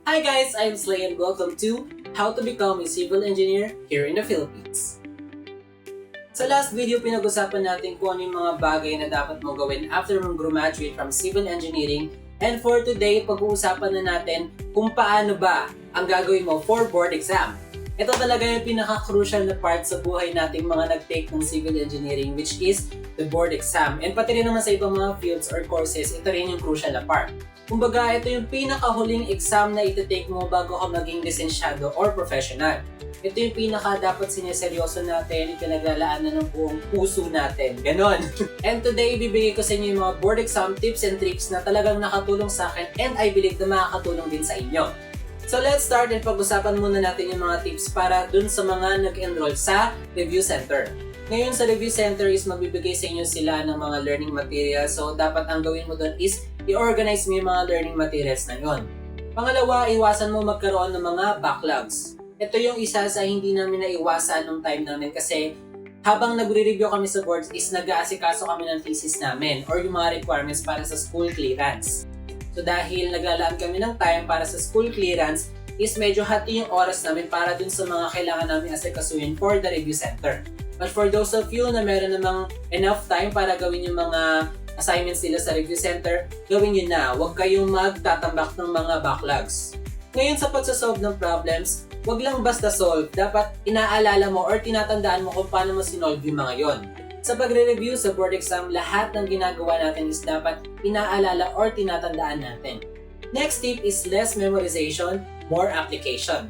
Hi guys, I'm Slay and welcome to How to Become a Civil Engineer here in the Philippines. Sa last video, pinag-usapan natin kung ano yung mga bagay na dapat mo gawin after mong graduate from civil engineering. And for today, pag-uusapan na natin kung paano ba ang gagawin mo for board exam. Ito talaga yung pinaka-crucial na part sa buhay nating mga nag-take ng civil engineering, which is the board exam. And pati rin naman sa ibang mga fields or courses, ito rin yung crucial na part. Kumbaga, ito yung pinaka-huling exam na iti-take mo bago ka maging lisensyado or professional. Ito yung pinaka dapat sineseryoso natin, pinaglalaanan ng buong puso natin. Ganon. And today, ibibigay ko sa inyo yung mga board exam tips and tricks na talagang nakatulong sa akin and I believe na makakatulong din sa inyo. So let's start and pag-usapan muna natin yung mga tips para dun sa mga nag-enroll sa review center. Ngayon sa review center is magbibigay sa inyo sila ng mga learning materials. So dapat ang gawin mo dun is i-organize mo yung mga learning materials na yun. Pangalawa, iwasan mo magkaroon ng mga backlogs. Ito yung isa sa hindi namin naiwasan nung time namin kasi habang nagre-review kami sa boards is nag-aasikaso kami ng thesis namin or yung mga requirements para sa school clearance. So dahil naglalaan kami ng time para sa school clearance is medyo hati yung oras namin para dun sa mga kailangan namin asikasuhin for the review center. But for those of you na meron namang enough time para gawin yung mga assignments nila sa review center, gawin nyo na. Huwag kayong magtatambak ng mga backlogs. Ngayon sa pagsasolve ng problems, huwag lang basta solve. Dapat inaalala mo or tinatandaan mo kung paano mo sinolve yung mga yon. Sa pagre-review sa board exam, lahat ng ginagawa natin is dapat inaalala or tinatandaan natin. Next tip is less memorization, more application.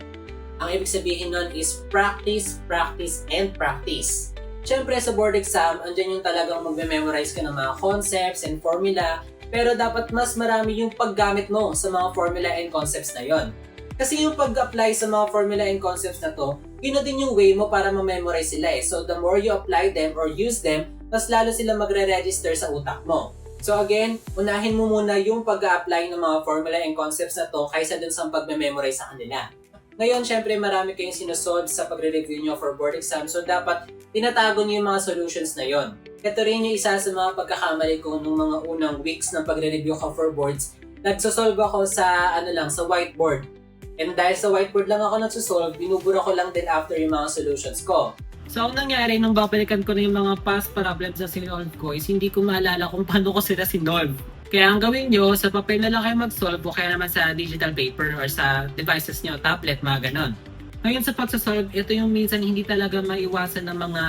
Ang ibig sabihin nun is practice, practice, and practice. Siyempre sa board exam, andyan yung talagang magme-memorize ka ng mga concepts and formula, pero dapat mas marami yung paggamit mo sa mga formula and concepts na yon. Kasi yung pag-apply sa mga formula and concepts na to, yun na din yung way mo para ma-memorize sila eh. So the more you apply them or use them, mas lalo sila magre-register sa utak mo. So again, unahin mo muna yung pag-apply ng mga formula and concepts na to kaysa dun sa pag-memorize sa kanila. Ngayon, syempre marami kayong sinusolve sa pagre-review nyo for board exam. So dapat tinatago nyo yung mga solutions na yon. Ito rin yung isa sa mga pagkakamali ko nung mga unang weeks ng pagre-review ko for boards. Nagsosolve ako sa sa whiteboard. And dahil sa whiteboard lang ako nagsosolve, binubura ko lang din after yung mga solutions ko. So, ang nangyari nung babalikan ko na yung mga past problems na sinolve ko is hindi ko maalala kung paano ko sila sinolve. Kaya ang gawin nyo, sa papel na lang kayo mag-solve o kaya naman sa digital paper or sa devices nyo, tablet, mga ganon. Ngayon sa pagsasolve, ito yung minsan hindi talaga maiwasan ng mga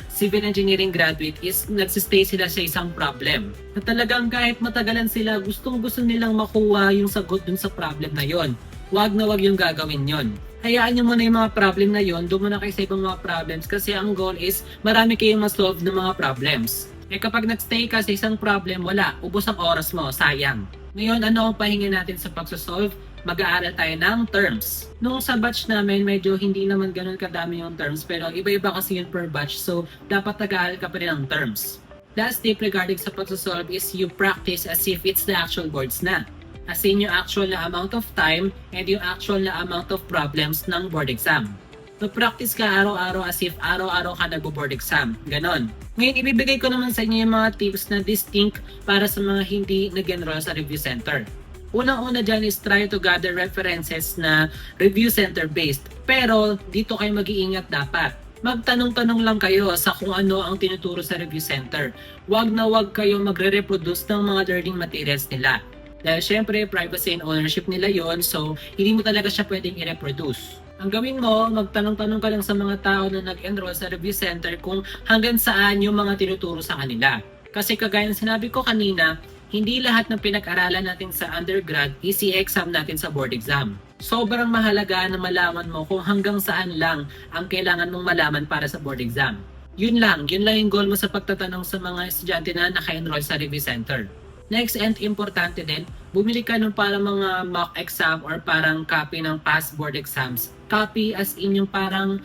civil engineering graduate is nagsistay sila sa isang problem. Na talagang kahit matagalan sila, gustong-gusto nilang makuha yung sagot dun sa problem na yon. Wag na wag yung gagawin yon. Hayaan nyo muna yung mga problem na yon, doon muna kayo sa ibang mga problems kasi ang goal is marami kayong ma-solve ng mga problems. Eh kapag nag-stay ka sa isang problem, wala, ubos ang oras mo, sayang. Ngayon, ano ang pahinga natin sa pagsasolve? Mag-aaral tayo ng terms. Nung sa batch namin, medyo hindi naman ganun kadami yung terms pero iba-iba kasi yun per batch so dapat nag-aaral ka pa rin ng terms. Last tip regarding sa pagsasolve is you practice as if it's the actual boards na. As in yung actual na amount of time and yung actual na amount of problems ng board exam. So practice ka araw-araw as if araw-araw ka nag-board exam. Ganon. Ngayon, ibibigay ko naman sa inyo yung mga tips na distinct para sa mga hindi nag-enroll sa review center. Unang-una dyan is try to gather references na review center based. Pero dito kayo mag-iingat dapat. Magtanong-tanong lang kayo sa kung ano ang tinuturo sa review center. Wag na wag kayo magre-reproduce ng mga learning materials nila. Dahil syempre, privacy and ownership nila yon, so hindi mo talaga siya pwedeng i-reproduce. Ang gawin mo, magtanong-tanong ka lang sa mga tao na nag-enroll sa review center kung hanggang saan yung mga tinuturo sa kanila. Kasi kagaya ng sinabi ko kanina, hindi lahat ng pinag-aralan natin sa undergrad is i-exam natin sa board exam. Sobrang mahalaga na malaman mo kung hanggang saan lang ang kailangan mong malaman para sa board exam. Yun lang yung goal mo sa pagtatanong sa mga estudyante na naka-enroll sa review center. Next and importante din, bumili ka ng parang mga mock exam or parang copy ng past board exams. Copy as in yung parang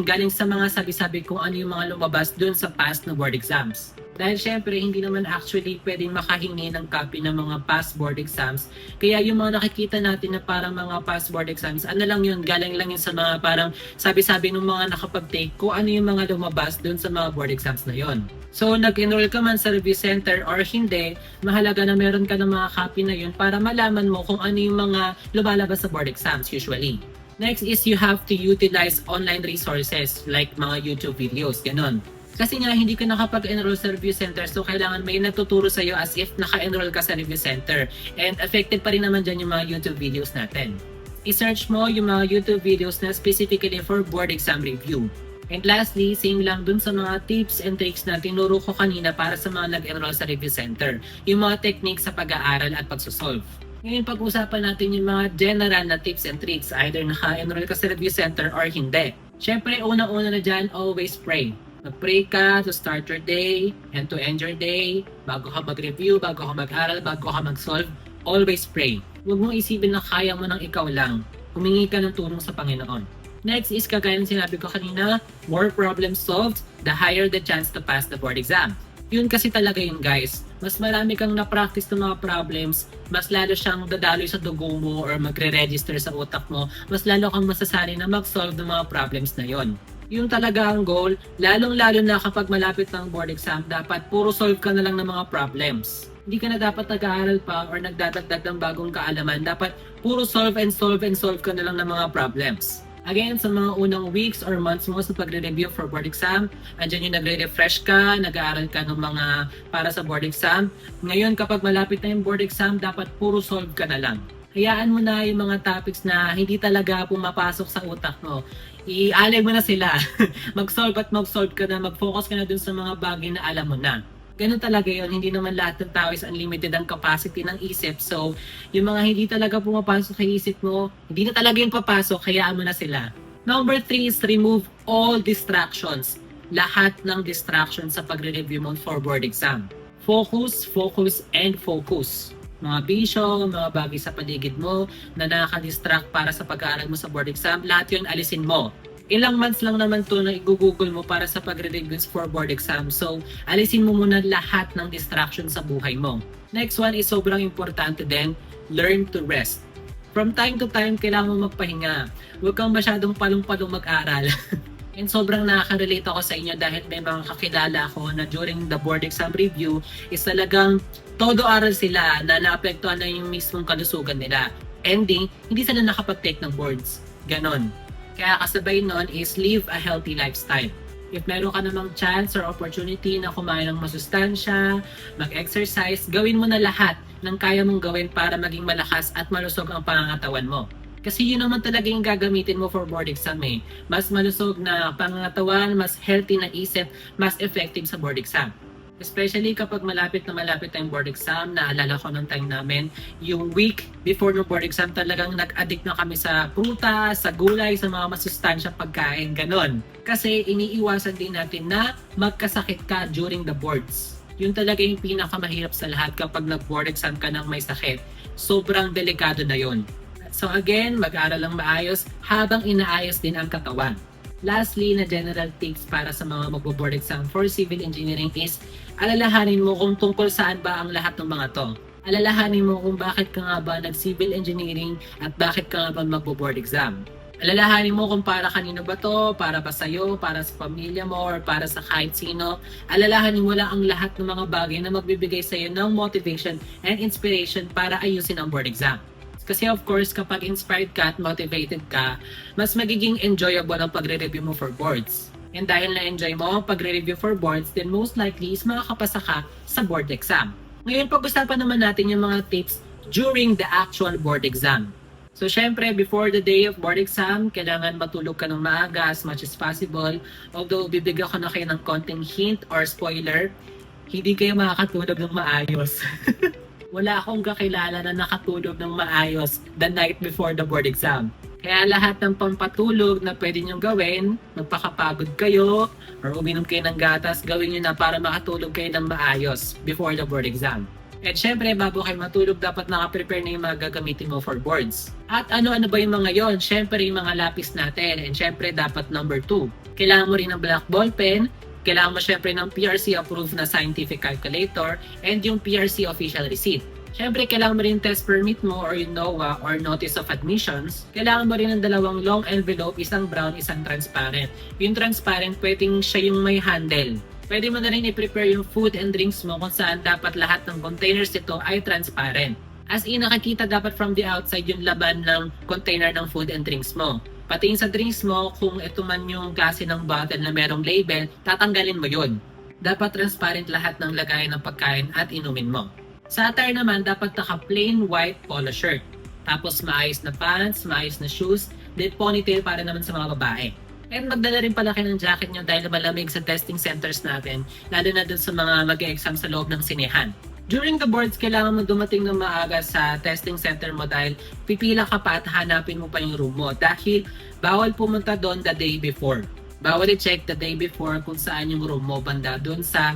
galing sa mga sabi-sabi kung ano yung mga lumabas dun sa past na board exams. Dahil syempre, hindi naman actually pwedeng makahingi ng copy ng mga past board exams. Kaya yung mga nakikita natin na parang mga past board exams, ano lang yun, galing lang yun sa mga parang sabi-sabi ng mga nakapag-take kung ano yung mga lumabas dun sa mga board exams na yon. So, nag-enroll ka man sa review center or hindi, mahalaga na meron ka ng mga copy na yun para malaman mo kung ano yung mga lumalabas sa board exams usually. Next is you have to utilize online resources like mga YouTube videos, ganun. Kasi nga, hindi ka nakapag-enroll sa review center, so kailangan may nagtuturo sa'yo as if naka-enroll ka sa review center. And affected pa rin naman dyan yung mga YouTube videos natin. I-search mo yung mga YouTube videos na specifically for board exam review. And lastly, same lang dun sa mga tips and tricks na tinuro ko kanina para sa mga nag-enroll sa review center. Yung mga techniques sa pag-aaral at pagsosolve. Ngayon, pag-usapan natin yung mga general na tips and tricks, either naka-enroll ka sa review center or hindi. Siyempre, una-una na dyan, always pray. Mag-pray ka to start your day and to end your day. Bago ka mag-review, bago ka mag-aral, bago ka mag-solve, always pray. Huwag mong isipin na kaya mo ng ikaw lang. Humingi ka ng tulong sa Panginoon. Next is, kagaya ng sinabi ko kanina, more problems solved, the higher the chance to pass the board exam. Yun kasi talaga yun, guys. Mas marami kang na-practice ng mga problems, mas lalo siyang dadaloy sa dugo mo or magre-register sa utak mo, mas lalo kang masasali na mag-solve ng mga problems na yon. Yung talaga ang goal, lalong-lalo na kapag malapit ng board exam, dapat puro solve ka na lang ng mga problems. Hindi ka na dapat nag-aaral pa or nagdadagdag ng bagong kaalaman. Dapat puro solve and solve and solve ka na lang ng mga problems. Again, sa mga unang weeks or months mo sa pagre-review for board exam, andyan yung nagre-refresh ka, nag-aaral ka ng mga para sa board exam. Ngayon, kapag malapit na yung board exam, dapat puro solve ka na lang. Hayaan mo na yung mga topics na hindi talaga pumapasok sa utak mo. I-alay mo na sila. Mag-solve at mag-solve ka na, mag-focus ka na dun sa mga bagay na alam mo na. Ganun talaga yun. Hindi naman lahat ng tao is unlimited ang capacity ng isip. So, yung mga hindi talaga pumapasok sa isip mo, hindi na talaga yung papasok, hayaan mo na sila. Number 3 is remove all distractions. Lahat ng distractions sa pagre-review mo for board exam. Focus, focus, and focus. Mga bisyo, mga bagay sa paligid mo na nakaka-distract para sa pag-aaral mo sa board exam, lahat yun alisin mo. Ilang months lang naman to na i-google mo para sa pagre-reviews for board exam. So, alisin mo muna lahat ng distraction sa buhay mo. Next one is sobrang importante din, learn to rest. From time to time, kailangan mo magpahinga. Huwag kang masyadong palong-palong mag-aral. And sobrang nakaka-relate ako sa inyo dahil may mga kakilala ako na during the board exam review is talagang todo aral sila na naapektuhan na yung mismong kalusugan nila. Ending, hindi sila nakapag-take ng boards. Ganon. Kaya kasabay nun is live a healthy lifestyle. If meron ka namang chance or opportunity na kumain ng masustansya, mag-exercise, gawin mo na lahat ng kaya mong gawin para maging malakas at malusog ang pangangatawan mo. Kasi yun naman talaga yung gagamitin mo for board exam eh. Mas malusog na pangangatawan, mas healthy na isip, mas effective sa board exam. Especially kapag malapit na yung board exam, naalala ko nung time namin, yung week before ng board exam talagang nag-addict na kami sa prutas, sa gulay, sa mga masustansyang pagkain, ganon. Kasi iniiwasan din natin na magkasakit ka during the boards. Yun talaga yung pinakamahirap sa lahat kapag nag-board exam ka ng may sakit. Sobrang delikado na yun. So again, mag-aral lang maayos habang inaayos din ang katawan. Lastly, na general tips para sa mga magbo-board exam for civil engineering is alalahanin mo kung tungkol saan ba ang lahat ng mga to. Alalahanin mo kung bakit ka nga ba nag-civil engineering at bakit ka nga ba magbo-board exam. Alalahanin mo kung para kanino ba to, para ba sa'yo, para sa pamilya mo, or para sa kahit sino. Alalahanin mo lang ang lahat ng mga bagay na magbibigay sa'yo ng motivation and inspiration para ayusin ang board exam. Kasi of course, kapag inspired ka at motivated ka, mas magiging enjoyable ang pagre-review mo for boards. And dahil na-enjoy mo ang pagre-review for boards, then most likely is makakapasa ka sa board exam. Ngayon, pag-usapan naman natin yung mga tips during the actual board exam. So syempre, before the day of board exam, kailangan matulog ka ng maaga as much as possible. Although, bibigyan ko na kayo ng konting hint or spoiler, hindi kayo makakatulog ng maayos. Wala akong kakilala na nakatulog ng maayos the night before the board exam. Kaya lahat ng pampatulog na pwede nyo gawin, magpakapagod kayo, or uminom kayo ng gatas, gawin nyo na para makatulog kayo ng maayos before the board exam. At syempre, bago kayo matulog, dapat nakaprepare na yung mga gagamitin mo for boards. At ano-ano ba yung mga yon? Syempre, yung mga lapis natin. And syempre, dapat number 2. Kailangan mo rin ng black ball pen, kailangan mo syempre ng PRC approved na scientific calculator and yung PRC official receipt. Syempre, kailangan mo rin test permit mo or yung NOAA or Notice of Admissions. Kailangan mo rin ng dalawang long envelope, isang brown, isang transparent. Yung transparent, pwedeng siya yung may handle. Pwede mo na rin i-prepare yung food and drinks mo kung saan dapat lahat ng containers nito ay transparent. As in, nakakita dapat from the outside yung laban ng container ng food and drinks mo. Pati sa drinks mo, kung ito man yung klase ng bottle na merong label, tatanggalin mo yun. Dapat transparent lahat ng lagayan ng pagkain at inumin mo. Sa attire naman, dapat naka plain white polo shirt. Tapos maayos na pants, maayos na shoes, then ponytail para naman sa mga babae. And magdala rin pala kayo ng jacket nyo dahil malamig sa testing centers natin, lalo na dun sa mga mag-exam sa loob ng sinehan. During the boards, kailangan mo dumating ng maaga sa testing center mo dahil pipila ka pa at hanapin mo pa yung room mo dahil bawal pumunta doon the day before. Bawal i-check the day before kung saan yung room mo banda doon sa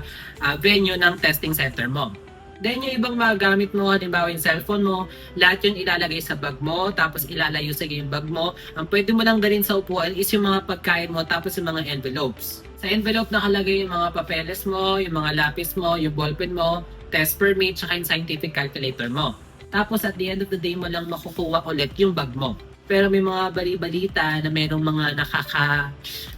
venue ng testing center mo. Then yung ibang mga gamit mo, halimbawa yung cellphone mo, lahat yun ilalagay sa bag mo, tapos ilalayo sa yung bag mo. Ang pwede mo lang dalhin sa upuan is yung mga pagkain mo, tapos yung mga envelopes. Sa envelope nakalagay yung mga papeles mo, yung mga lapis mo, yung ballpen mo, test permit, tsaka yung scientific calculator mo. Tapos at the end of the day mo lang makukuha ulit yung bag mo. Pero may mga bali-balita na mayroong mga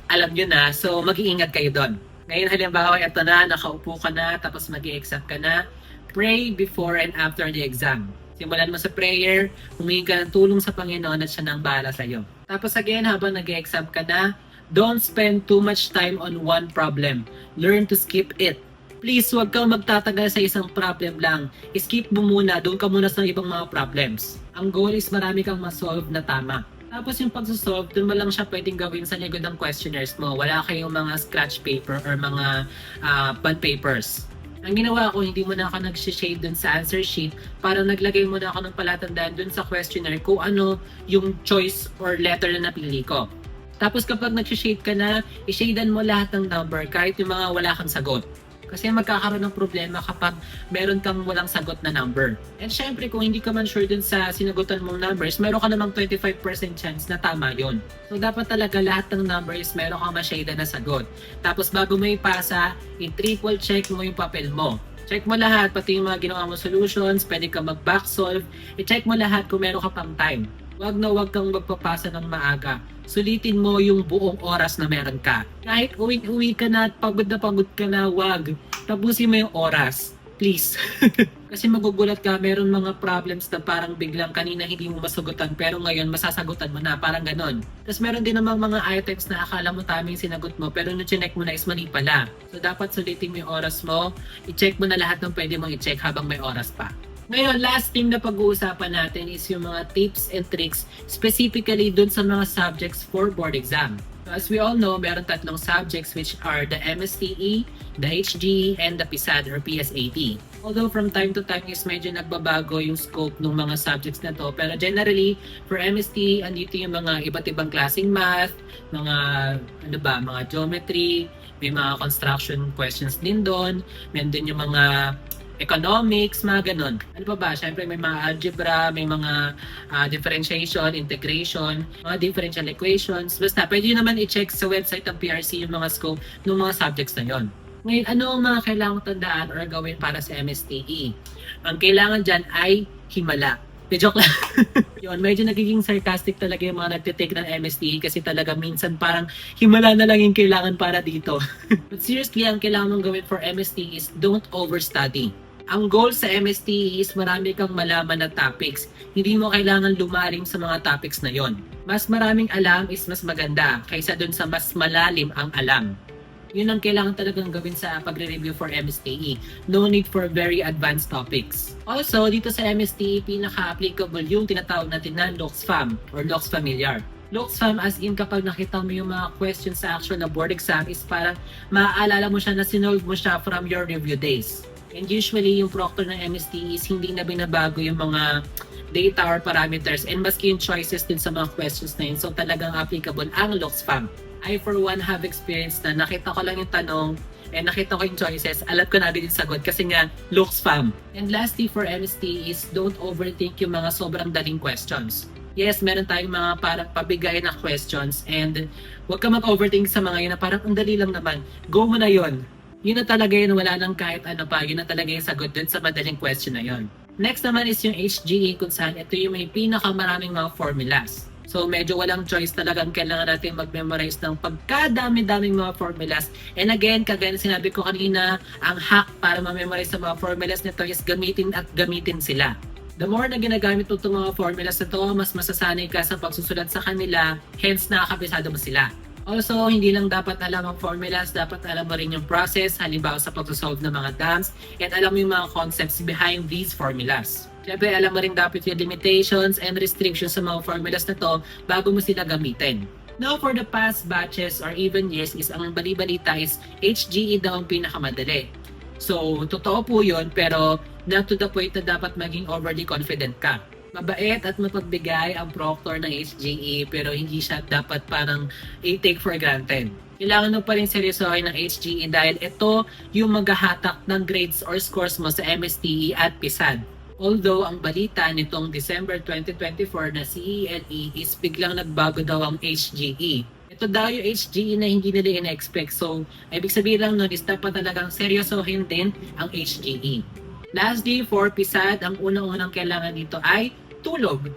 alam nyo na, so mag-iingat kayo doon. Ngayon halimbawa, ito na, nakaupo ka na, tapos mag-i-exam ka na. Pray before and after the exam. Simulan mo sa prayer, humingi ka ng tulong sa Panginoon at siya nang bahala sa iyo. Tapos again, habang nag-exam ka na, don't spend too much time on one problem. Learn to skip it. Please, huwag kang magtatagal sa isang problem lang. Skip mo muna, doon ka muna sa ibang mga problems. Ang goal is marami kang masolve na tama. Tapos yung pagsasolve, doon mo lang siya pwedeng gawin sa likod ng questionnaires mo. Wala kayong mga scratch paper or mga bond papers. Ang ginawa ko, hindi mo na ako nag-shade dun sa answer sheet para naglagay mo na ako ng palatandaan dun sa questionnaire kung ano yung choice or letter na napili ko. Tapos kapag nag-shade ka na, i-shadean mo lahat ng number kahit yung mga wala kang sagot. Kasi magkakaroon ng problema kapag meron kang walang sagot na number. And syempre, kung hindi ka man sure dun sa sinagutan mong numbers, meron ka namang 25% chance na tama yon. So, dapat talaga lahat ng numbers, meron kang ma-shade na sagot. Tapos, bago mo ipasa, i-triple check mo yung papel mo. Check mo lahat, pati yung mga ginawa mo solutions, pwede ka mag-back solve. I-check mo lahat kung meron ka pang time. Wag kang magpapasa ng maaga. Sulitin mo yung buong oras na meron ka. Kahit uwi ka na at pagod ka na, wag. Tapusin mo yung oras. Please. Kasi magugulat ka, meron mga problems na parang biglang kanina hindi mo masagutan pero ngayon masasagutan mo na, parang ganon. Tapos meron din namang mga items na akala mo tama yung sinagot mo pero nung chinek mo na is mali pala. So dapat sulitin mo yung oras mo, i-check mo na lahat ng pwede mong i-check habang may oras pa. Ngayon, last thing na pag-uusapan natin is yung mga tips and tricks specifically dun sa mga subjects for board exam. So, as we all know, meron tatlong subjects which are the MSTE, the HGE, and the PSAT or PSAT. Although from time to time is medyo nagbabago yung scope ng mga subjects na to, pero generally, for MSTE, andito yung mga iba't ibang klaseng math, mga geometry, may mga construction questions din doon, meron din yung mga economics, mga ganun. Ano pa ba? Siyempre may mga algebra, may mga differentiation, integration, mga differential equations. Basta, pwede nyo naman i-check sa website ng PRC yung mga scope ng mga subjects na yon. Ngayon, ano ang mga kailangan tandaan or gawin para sa MSTE? Ang kailangan dyan ay himala. Joke lang. Yun, medyo nagiging sarcastic talaga yung mga nagtitake ng MSTE kasi talaga minsan parang himala na lang yung kailangan para dito. But seriously, ang kailangan mong gawin for MSTE is don't overstudy. Ang goal sa MSTE is marami kang malaman na topics. Hindi mo kailangan lumalim sa mga topics na yon. Mas maraming alam is mas maganda kaysa dun sa mas malalim ang alam. Yun ang kailangan talagang gawin sa pagre-review for MSTE. No need for very advanced topics. Also, dito sa MSTE, pinaka-applicable yung tinatawag natin na LOXFAM or LOX Familiar. LOXFAM as in kapag nakita mo yung mga questions sa actual na board exam is parang maaalala mo siya na sinolve mo siya from your review days. And usually, yung proctor ng MSTE is hindi na binabago yung mga data or parameters and maski yung choices din sa mga questions na yun. So talagang applicable ang LOXFAM. I for one have experience na nakita ko lang yung tanong and nakita ko yung choices, alam ko na agad yung sagot kasi nga LOXFAM. And lastly for MSTE is don't overthink yung mga sobrang daling questions. Yes, meron tayong mga parang pabigay na questions and huwag ka mag-overthink sa mga yun na parang ang dali lang naman. Go mo na yun. Yun na talaga yun, wala lang kahit ano pa. Yun na talaga yung sagot dun sa madaling question na yun. Next naman is yung HGE kung saan ito yung may pinakamaraming mga formulas. So medyo walang choice talagang kailangan natin mag-memorize ng pagkadami-daming mga formulas. And again, kagaya na sinabi ko kanina, ang hack para ma-memorize sa mga formulas nito is gamitin at gamitin sila. The more na ginagamit mo itong mga formulas na ito, mas masasanay ka sa pagsusulat sa kanila, hence nakakabisado mo sila. Also, hindi lang dapat alam ang formulas, dapat alam mo rin yung process, halimbawa sa pagsosolve ng mga dams, at alam mo yung mga concepts behind these formulas. Siyempre, alam mo rin dapat yung limitations and restrictions sa mga formulas na to bago mo sila gamitin. Now, for the past batches or even years, is ang bali-balita is HGE daw ang pinakamadali. So, totoo po yun, pero not to the point na dapat maging overly confident ka. Mabait at mapagbigay ang proctor ng HGE pero hindi siya dapat parang i-take for granted. Kailangan mo pa rin seryosohin ng HGE dahil ito yung maghahatak ng grades or scores mo sa MSTE at PSAT. Although ang balita nitong December 2024 na CELE is biglang nagbago daw ang HGE. Ito daw yung HGE na hindi nila in-expect. So, ibig sabihin lang nun is dapat talagang seryosohin din ang HGE. Lastly, for PSAT, ang unang-unang kailangan dito ay tulog.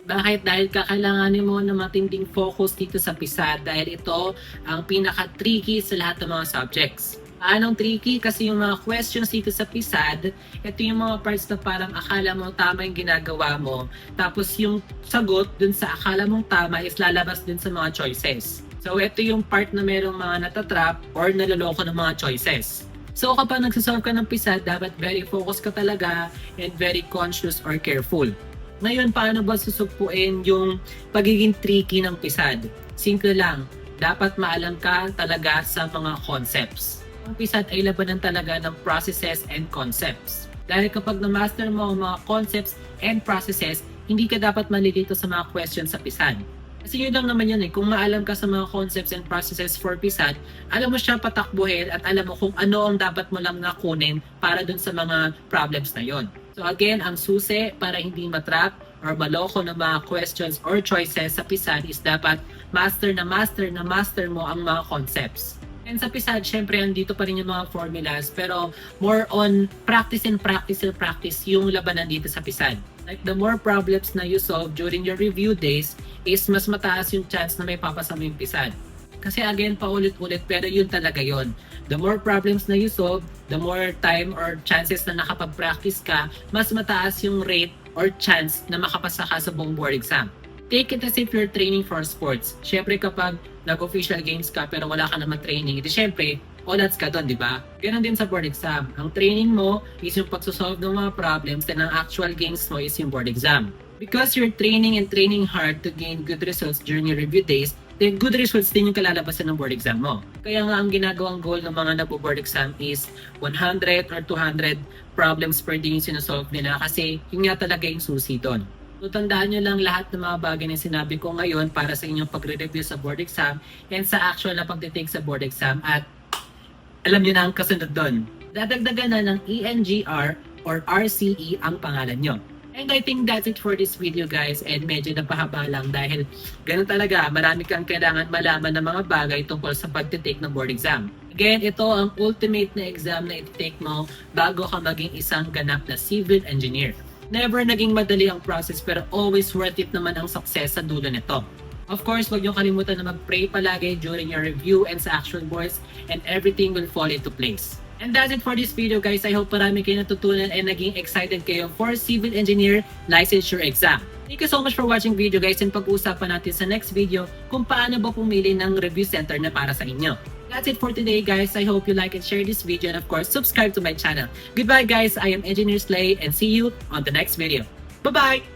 Bakit? Dahil kakailanganin mo na matinding focus dito sa PSAT dahil ito ang pinaka-tricky sa lahat ng mga subjects. Anong tricky? Kasi yung mga questions dito sa PSAT, ito yung mga parts na parang akala mo tama yung ginagawa mo. Tapos yung sagot dun sa akala mong tama is lalabas dun sa mga choices. So ito yung part na merong mga natatrap or naloloko ng mga choices. So kapag nagsasolve ka ng PSAT, dapat very focus ka talaga and very conscious or careful. Ngayon, paano ba susugpuin yung pagiging tricky ng PSAT? Simple lang, dapat maalam ka talaga sa mga concepts. Ang PSAT ay labanan talaga ng processes and concepts. Dahil kapag na-master mo ang mga concepts and processes, hindi ka dapat malilito sa mga questions sa PSAT. Kasi yun lang naman yun eh, kung maalam ka sa mga concepts and processes for PSAT, alam mo siya patakbuhin at alam mo kung ano ang dapat mo lang nakunin para dun sa mga problems na yon. So again, ang susi para hindi matrap or maloko ng mga questions or choices sa PSAT is dapat master mo ang mga concepts. And sa PSAT, syempre, andito pa rin yung mga formulas, pero more on practice yung labanan dito sa PSAT. Like, the more problems na you solve during your review days, is mas mataas yung chance na may papasa mo yung PSAT. Kasi again, paulit-ulit, pero yun talaga yun. The more problems na you solve, the more time or chances na nakapag-practice ka, mas mataas yung rate or chance na makapasa ka sa buong board exam. Take it as if you're training for sports. Syempre kapag nag-official games ka pero wala ka naman training, edi syempre, all odds ka doon, di ba? Ganon din sa board exam. Ang training mo is yung pagsosolve ng mga problems and ang actual games mo is yung board exam. Because you're training hard to gain good results during your review days, then good results din yung kalalabasan ng board exam mo. Kaya nga ang ginagawang goal ng mga nagbo-board exam is 100 or 200 problems per day yung sinosolve nila kasi yun nga talaga yung susi doon. So, tandaan nyo lang lahat ng mga bagay na sinabi ko ngayon para sa inyong pagre-review sa board exam and sa actual na pagtitake sa board exam at alam nyo na ang kasunod doon. Dadagdagan na ng ENGR or RCE ang pangalan nyo. And I think that's it for this video guys and medyo napahaba lang dahil ganun talaga marami kang kailangan malaman ng mga bagay tungkol sa pagtitake ng board exam. Again, ito ang ultimate na exam na iti-take mo bago ka maging isang ganap na civil engineer. Never naging madali ang process pero always worth it naman ang success sa dulo nito. Of course, huwag niyo kalimutan na mag-pray palagi during your review and sa actual boards and everything will fall into place. And that's it for this video guys. I hope marami kayo natutunan and naging excited kayo for Civil Engineer Licensure Exam. Thank you so much for watching video guys and pag-uusapan natin sa next video kung paano ba pumili ng review center na para sa inyo. That's it for today guys. I hope you like and share this video and of course subscribe to my channel. Goodbye guys. I am Engineer Slay and see you on the next video. Bye-bye!